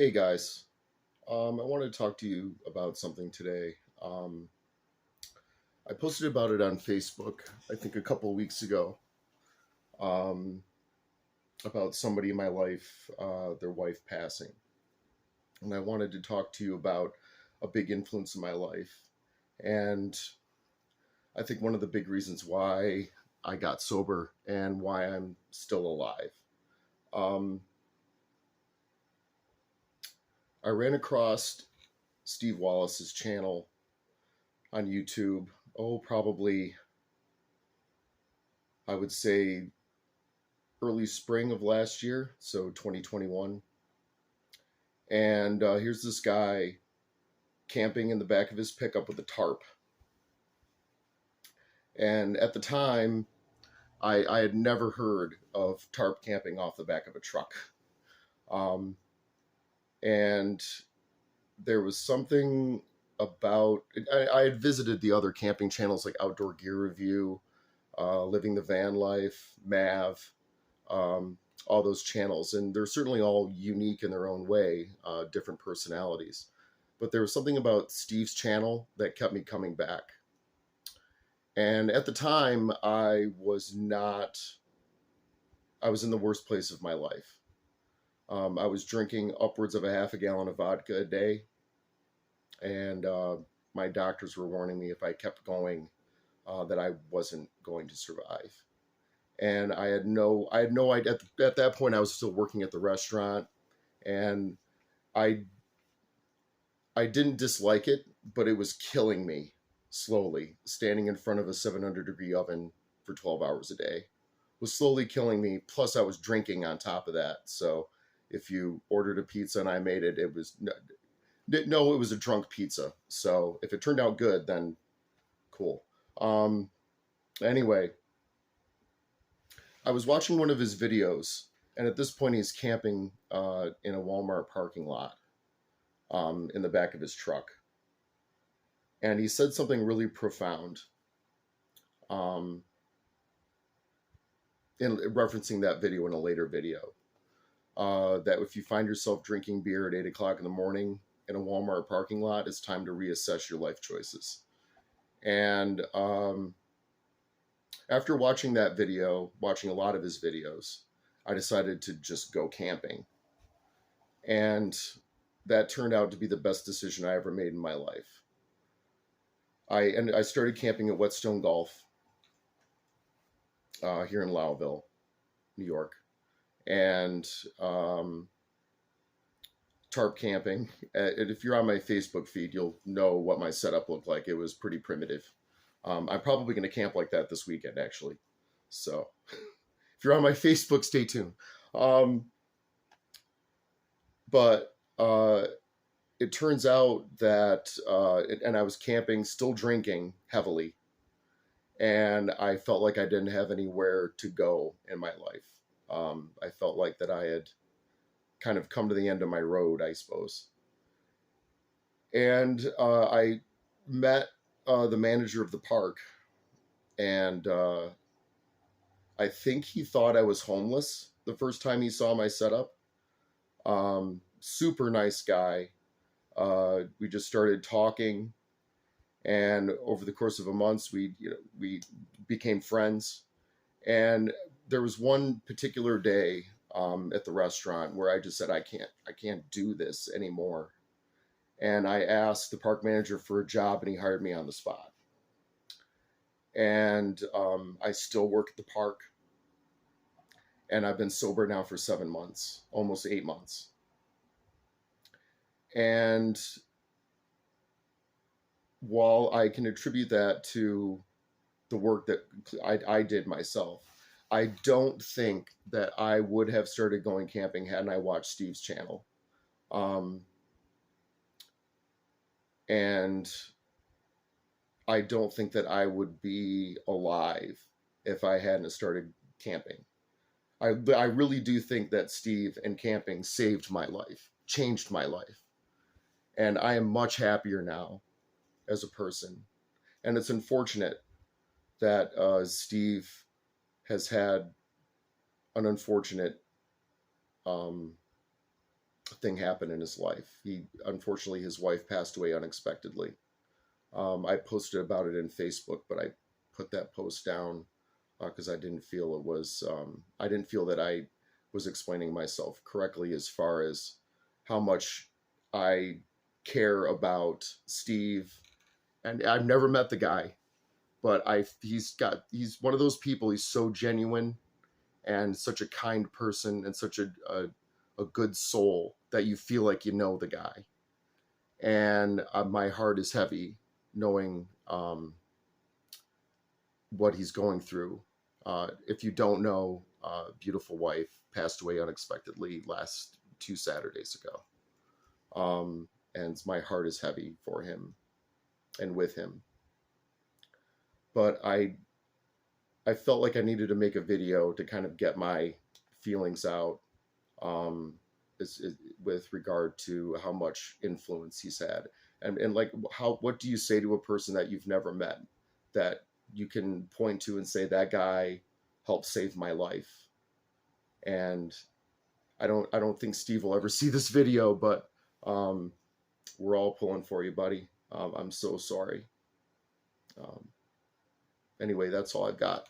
Hey guys, I wanted to talk to you about something today. I posted about it on Facebook, I think a couple of weeks ago, um, about somebody in my life, their wife passing. And I wanted to talk to you about a big influence in my life. And I think one of the big reasons why I got sober and why I'm still alive. Um, I ran across Steve Wallis's channel on YouTube, probably I would say early spring of last year, so 2021. And here's this guy camping in the back of his pickup with a tarp. And at the time, I had never heard of tarp camping off the back of a truck. Um, and there was something about I had visited the other camping channels like Outdoor Gear Review, Living the Van Life, Mav, um, all those channels, and they're certainly all unique in their own way, different personalities. But there was something about Steve's channel that kept me coming back. And at the time, I was in the worst place of my life. I was drinking upwards of a half a gallon of vodka a day, and my doctors were warning me if I kept going, that I wasn't going to survive. And I had no idea at that point. I was still working at the restaurant, and I I didn't dislike it, but it was killing me slowly. Standing in front of a 700-degree oven for 12 hours a day was slowly killing me. Plus, I was drinking on top of that. So if you ordered a pizza and I made it, it was no, it was a drunk pizza. So if it turned out good, then cool. Um, anyway, I was watching one of his videos, and at this point, he's camping in a Walmart parking lot, in the back of his truck. And he said something really profound, um, in referencing that video in a later video. That if you find yourself drinking beer at 8 o'clock in the morning in a Walmart parking lot, it's time to reassess your life choices. And after watching that video, watching a lot of his videos, I decided to just go camping. And that turned out to be the best decision I ever made in my life. I started camping at Whetstone Golf, here in Lowville, New York, and tarp camping. And if you're on my Facebook feed, you'll know what my setup looked like. It was pretty primitive. I'm probably going to camp like that this weekend, actually. So if you're on my Facebook, stay tuned. Um, but it turns out that, and I was camping, still drinking heavily, and I felt like I didn't have anywhere to go in my life. I felt like that I had kind of come to the end of my road, I suppose. And I met the manager of the park, and I think he thought I was homeless the first time he saw my setup. Super nice guy. We just started talking, and over the course of a month, we became friends. And there was one particular day, at the restaurant where I just said, I can't do this anymore. And I asked the park manager for a job, and he hired me on the spot. And I still work at the park, and I've been sober now for 7 months, almost 8 months. And while I can attribute that to the work that I did myself, I don't think that I would have started going camping hadn't I watched Steve's channel. Um, and I don't think that I would be alive if I hadn't started camping. I really do think that Steve and camping saved my life, changed my life. And I am much happier now as a person. And it's unfortunate that Steve has had an unfortunate um, thing happened in his life. Unfortunately, his wife passed away unexpectedly. I posted about it in Facebook, but I put that post down because I didn't feel that I was explaining myself correctly as far as how much I care about Steve. And I've never met the guy, but he's one of those people. He's so genuine and such a kind person and such a good soul that you feel like you know the guy. And my heart is heavy knowing what he's going through. If you don't know, beautiful wife passed away unexpectedly last 2 Saturdays ago. And my heart is heavy for him and with him. But I felt like I needed to make a video to kind of get my feelings out, with regard to how much influence he's had. And like, what do you say to a person that you've never met that you can point to and say, that guy helped save my life? And I don't think Steve will ever see this video, but we're all pulling for you, buddy. I'm so sorry. Anyway, that's all I've got.